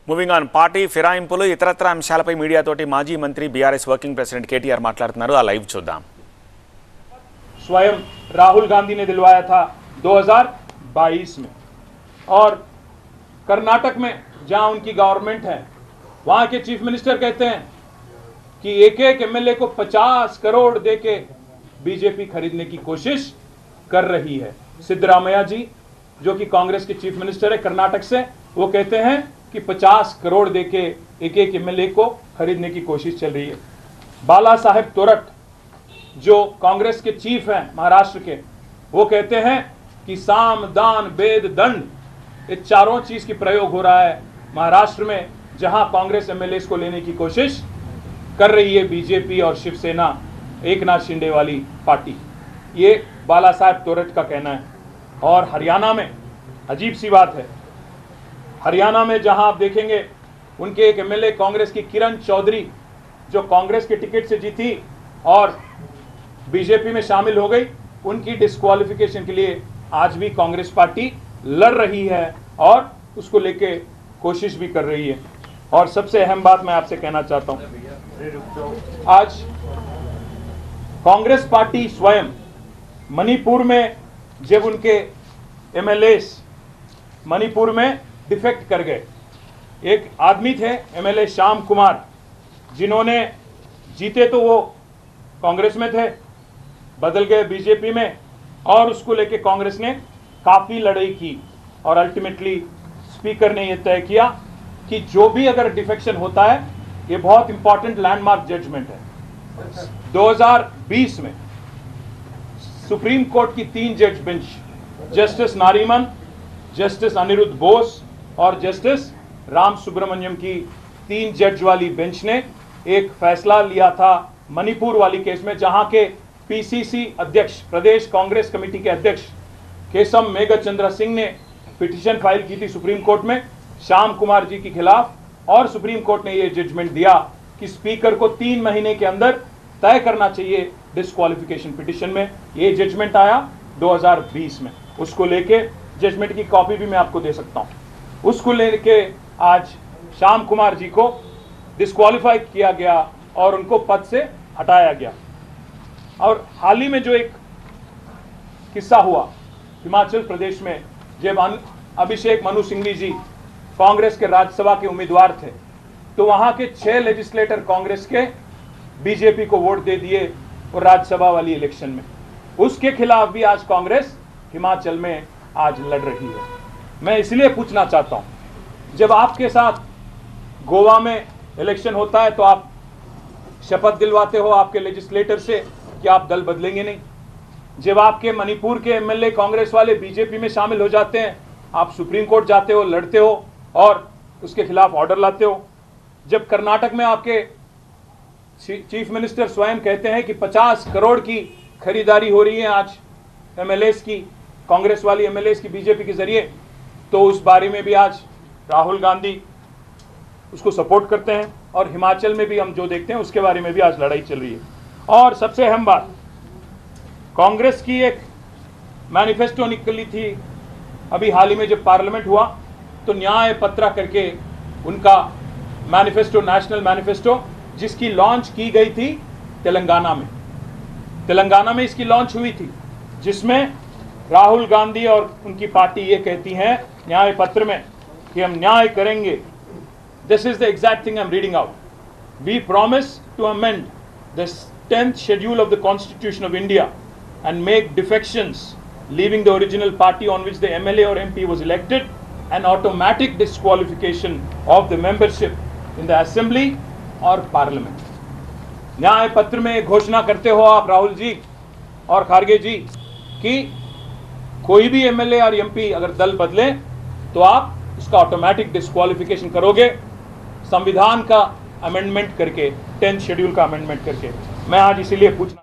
Moving on party ఫిరాయింపులు ఇతరత్ర అంశాలపై మీడియాతోటి మాజీ మంత్రి బీఆర్ఎస్ వర్కింగ్ ప్రెసిడెంట్ కేటీఆర్ మాట్లాడుతున్నారు। ఆ లైవ్ చూద్దాం। स्वयं राहुल गांधी ने दिलवाया था 2022 में, और कर्नाटक में जहां उनकी गवर्नमेंट है वहां के चीफ मिनिस्टर कहते हैं कि एक एक एमएलए को 50 करोड़ देके बीजेपी खरीदने की कोशिश कर रही है। सिद्धरामैया जी जो कि कांग्रेस के चीफ मिनिस्टर है कर्नाटक से, वो कहते हैं कि 50 करोड़ देके एक एक एमएलए को खरीदने की कोशिश चल रही है। बाला साहेब तोरट जो कांग्रेस के चीफ हैं महाराष्ट्र के, वो कहते हैं कि साम दान वेद दंड, ये चारों चीज की प्रयोग हो रहा है महाराष्ट्र में, जहां कांग्रेस एमएलए को लेने की कोशिश कर रही है बीजेपी और शिवसेना एकनाथ शिंदे वाली पार्टी। ये बाला साहेब तोरट का कहना है। और हरियाणा में अजीब सी बात है, हरियाणा में जहां आप देखेंगे उनके एक एमएलए कांग्रेस की किरण चौधरी जो कांग्रेस के टिकट से जीती और बीजेपी में शामिल हो गई, उनकी डिस्क्वालिफिकेशन के लिए आज भी कांग्रेस पार्टी लड़ रही है और उसको लेके कोशिश भी कर रही है। और सबसे अहम बात मैं आपसे कहना चाहता हूं, आज कांग्रेस पार्टी स्वयं मणिपुर में जब उनके एमएलए मणिपुर में डिफेक्ट कर गए, एक आदमी थे एमएलए श्याम कुमार जिन्होंने जीते तो वो कांग्रेस में थे, बदल गए बीजेपी में, और उसको लेके कांग्रेस ने काफी लड़ाई की और अल्टीमेटली स्पीकर ने यह तय किया कि जो भी अगर डिफेक्शन होता है, ये बहुत इंपॉर्टेंट लैंडमार्क जजमेंट है। 2020 में सुप्रीम कोर्ट की 3 जज bench, justice Nariman, justice Aniruddha Bose और जस्टिस राम सुब्रमण्यम की 3 जज वाली बेंच ने एक फैसला लिया था मणिपुर वाली केस में, जहां के पीसीसी अध्यक्ष, प्रदेश कांग्रेस कमेटी के अध्यक्ष केशव मेघचंद्र सिंह ने पिटीशन फाइल की थी सुप्रीम कोर्ट में श्याम कुमार जी के खिलाफ, और सुप्रीम कोर्ट ने यह जजमेंट दिया कि स्पीकर को 3 महीने के अंदर तय करना चाहिए डिस्क्वालिफिकेशन पिटीशन में। ये जजमेंट आया 2020 में, उसको लेके जजमेंट की कॉपी भी मैं आपको दे सकता हूं। उसको लेके आज श्याम कुमार जी को डिस्क्वालीफाई किया गया और उनको पद से हटाया गया। और हाल ही में जो एक किस्सा हुआ हिमाचल प्रदेश में, जब अभिषेक मनु सिंघवी जी कांग्रेस के राज्यसभा के उम्मीदवार थे, तो वहां के 6 लेजिस्लेटर कांग्रेस के बीजेपी को वोट दे दिए और राज्यसभा वाली इलेक्शन में, उसके खिलाफ भी आज कांग्रेस हिमाचल में आज लड़ रही है। मैं इसलिए पूछना चाहता हूं, जब आपके साथ गोवा में इलेक्शन होता है तो आप शपथ दिलवाते हो आपके लेजिस्लेटर से कि आप दल बदलेंगे नहीं। जब आपके मणिपुर के एमएलए कांग्रेस वाले बीजेपी में शामिल हो जाते हैं, आप सुप्रीम कोर्ट जाते हो, लड़ते हो और उसके खिलाफ ऑर्डर लाते हो। जब कर्नाटक में आपके चीफ मिनिस्टर स्वयं कहते हैं कि 50 करोड़ की खरीदारी हो रही है आज एमएलए की, कांग्रेस वाली एमएलए की बीजेपी के जरिए, तो उस बारे में भी आज राहुल गांधी उसको सपोर्ट करते हैं, और हिमाचल में भी हम जो देखते हैं उसके बारे में भी आज लड़ाई चल रही है। और सबसे अहम बात, कांग्रेस की एक मैनिफेस्टो निकली थी अभी हाल ही में जब पार्लियामेंट हुआ, तो न्याय पत्रा करके उनका मैनिफेस्टो, नेशनल मैनिफेस्टो, जिसकी लॉन्च की गई थी तेलंगाना में इसकी लॉन्च हुई थी, जिसमें राहुल गांधी और उनकी पार्टी ये कहती हैं न्याय पत्र में कि हम न्याय करेंगे। This is the exact thing I am reading out. We promise to amend the 10th schedule of the Constitution of India and make defections leaving the original party on which the MLA or MP was elected an automatic disqualification of the membership in the assembly or parliament। न्याय पत्र में घोषणा करते हो आप राहुल जी और खारगे जी कि कोई भी एमएलए और एमपी अगर दल बदले तो आप उसका ऑटोमेटिक डिस्क्वालिफिकेशन करोगे, संविधान का अमेंडमेंट करके, 10th शेड्यूल का अमेंडमेंट करके। मैं आज इसीलिए पूछना